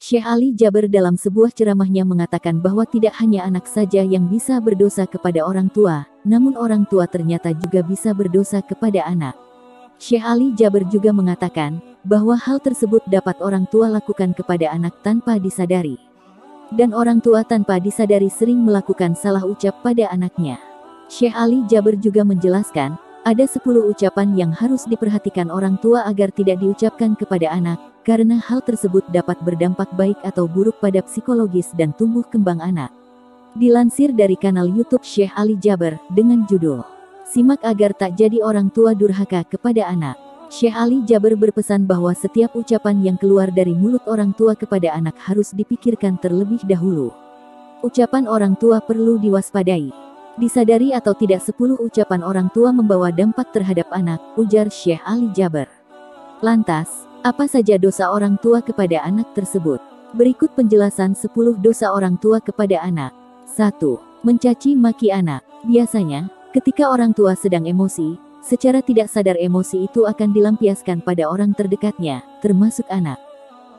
Syekh Ali Jaber dalam sebuah ceramahnya mengatakan bahwa tidak hanya anak saja yang bisa berdosa kepada orang tua, namun orang tua ternyata juga bisa berdosa kepada anak. Syekh Ali Jaber juga mengatakan bahwa hal tersebut dapat orang tua lakukan kepada anak tanpa disadari. Dan orang tua tanpa disadari sering melakukan salah ucap pada anaknya. Syekh Ali Jaber juga menjelaskan, ada 10 ucapan yang harus diperhatikan orang tua agar tidak diucapkan kepada anak, karena hal tersebut dapat berdampak baik atau buruk pada psikologis dan tumbuh kembang anak. Dilansir dari kanal YouTube Syekh Ali Jaber, dengan judul, "Simak agar tak jadi orang tua durhaka kepada anak." Syekh Ali Jaber berpesan bahwa setiap ucapan yang keluar dari mulut orang tua kepada anak harus dipikirkan terlebih dahulu. Ucapan orang tua perlu diwaspadai. Disadari atau tidak 10 ucapan orang tua membawa dampak terhadap anak, ujar Syekh Ali Jaber. Lantas, apa saja dosa orang tua kepada anak tersebut? Berikut penjelasan 10 dosa orang tua kepada anak. 1. Mencaci maki anak. Biasanya, ketika orang tua sedang emosi, secara tidak sadar emosi itu akan dilampiaskan pada orang terdekatnya, termasuk anak.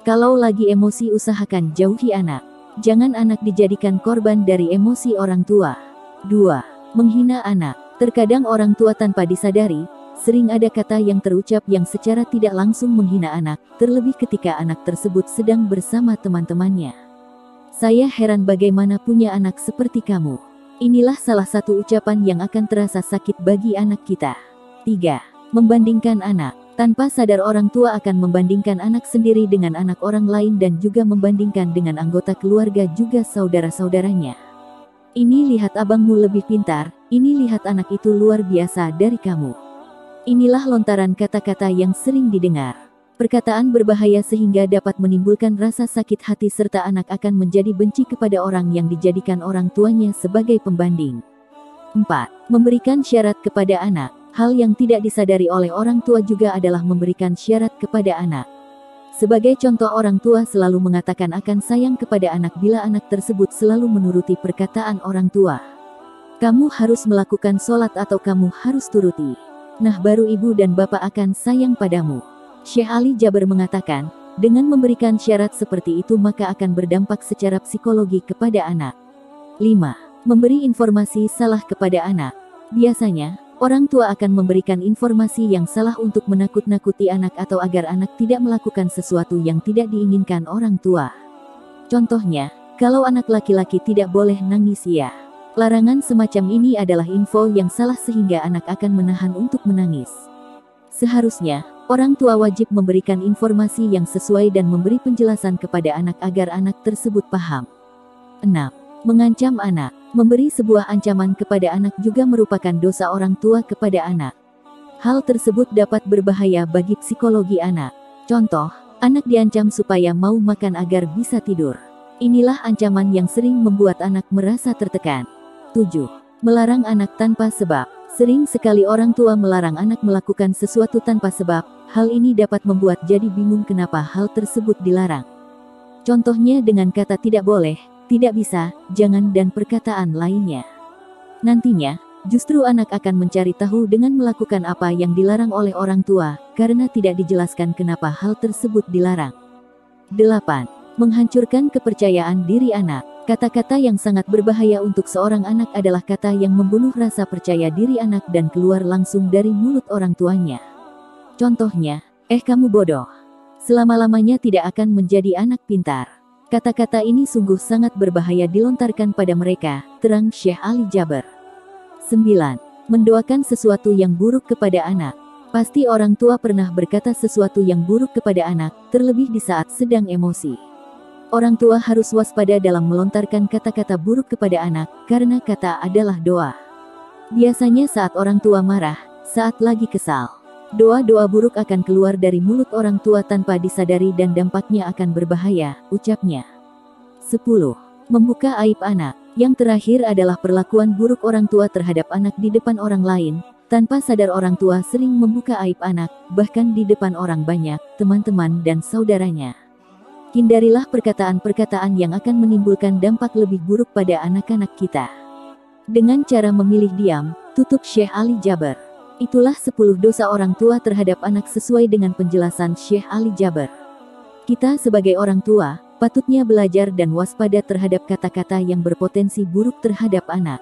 Kalau lagi emosi usahakan jauhi anak. Jangan anak dijadikan korban dari emosi orang tua. 2. Menghina anak. Terkadang orang tua tanpa disadari, sering ada kata yang terucap yang secara tidak langsung menghina anak, terlebih ketika anak tersebut sedang bersama teman-temannya. Saya heran bagaimana punya anak seperti kamu. Inilah salah satu ucapan yang akan terasa sakit bagi anak kita. 3. Membandingkan anak. Tanpa sadar orang tua akan membandingkan anak sendiri dengan anak orang lain dan juga membandingkan dengan anggota keluarga juga saudara-saudaranya. Ini lihat abangmu lebih pintar, ini lihat anak itu luar biasa dari kamu. Inilah lontaran kata-kata yang sering didengar. Perkataan berbahaya sehingga dapat menimbulkan rasa sakit hati serta anak akan menjadi benci kepada orang yang dijadikan orang tuanya sebagai pembanding. 4. Memberikan syarat kepada anak. Hal yang tidak disadari oleh orang tua juga adalah memberikan syarat kepada anak. Sebagai contoh, orang tua selalu mengatakan akan sayang kepada anak bila anak tersebut selalu menuruti perkataan orang tua. Kamu harus melakukan sholat atau kamu harus turuti. Nah baru ibu dan bapak akan sayang padamu. Syekh Ali Jaber mengatakan, dengan memberikan syarat seperti itu maka akan berdampak secara psikologi kepada anak. 5. Memberi informasi salah kepada anak. Biasanya, orang tua akan memberikan informasi yang salah untuk menakut-nakuti anak atau agar anak tidak melakukan sesuatu yang tidak diinginkan orang tua. Contohnya, kalau anak laki-laki tidak boleh nangis ya. Larangan semacam ini adalah info yang salah sehingga anak akan menahan untuk menangis. Seharusnya, orang tua wajib memberikan informasi yang sesuai dan memberi penjelasan kepada anak agar anak tersebut paham. 6. Mengancam anak. Memberi sebuah ancaman kepada anak juga merupakan dosa orang tua kepada anak. Hal tersebut dapat berbahaya bagi psikologi anak. Contoh, anak diancam supaya mau makan agar bisa tidur. Inilah ancaman yang sering membuat anak merasa tertekan. 7. Melarang anak tanpa sebab. Sering sekali orang tua melarang anak melakukan sesuatu tanpa sebab. Hal ini dapat membuat jadi bingung kenapa hal tersebut dilarang. Contohnya dengan kata tidak boleh, tidak bisa, jangan dan perkataan lainnya. Nantinya, justru anak akan mencari tahu dengan melakukan apa yang dilarang oleh orang tua, karena tidak dijelaskan kenapa hal tersebut dilarang. 8. Menghancurkan kepercayaan diri anak. Kata-kata yang sangat berbahaya untuk seorang anak adalah kata yang membunuh rasa percaya diri anak dan keluar langsung dari mulut orang tuanya. Contohnya, kamu bodoh. Selama-lamanya tidak akan menjadi anak pintar. Kata-kata ini sungguh sangat berbahaya dilontarkan pada mereka, terang Syekh Ali Jaber. 9. Mendoakan sesuatu yang buruk kepada anak. Pasti orang tua pernah berkata sesuatu yang buruk kepada anak, terlebih di saat sedang emosi. Orang tua harus waspada dalam melontarkan kata-kata buruk kepada anak, karena kata adalah doa. Biasanya saat orang tua marah, saat lagi kesal, doa-doa buruk akan keluar dari mulut orang tua tanpa disadari dan dampaknya akan berbahaya, ucapnya. 10. Membuka aib anak. Yang terakhir adalah perlakuan buruk orang tua terhadap anak di depan orang lain. Tanpa sadar orang tua sering membuka aib anak, bahkan di depan orang banyak, teman-teman dan saudaranya. Hindarilah perkataan-perkataan yang akan menimbulkan dampak lebih buruk pada anak-anak kita. Dengan cara memilih diam, tutup Syekh Ali Jaber. Itulah 10 dosa orang tua terhadap anak sesuai dengan penjelasan Syekh Ali Jaber. Kita sebagai orang tua, Patutnya belajar dan waspada terhadap kata-kata yang berpotensi buruk terhadap anak.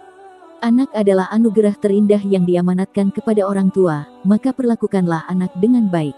Anak adalah anugerah terindah yang diamanatkan kepada orang tua, maka perlakukanlah anak dengan baik.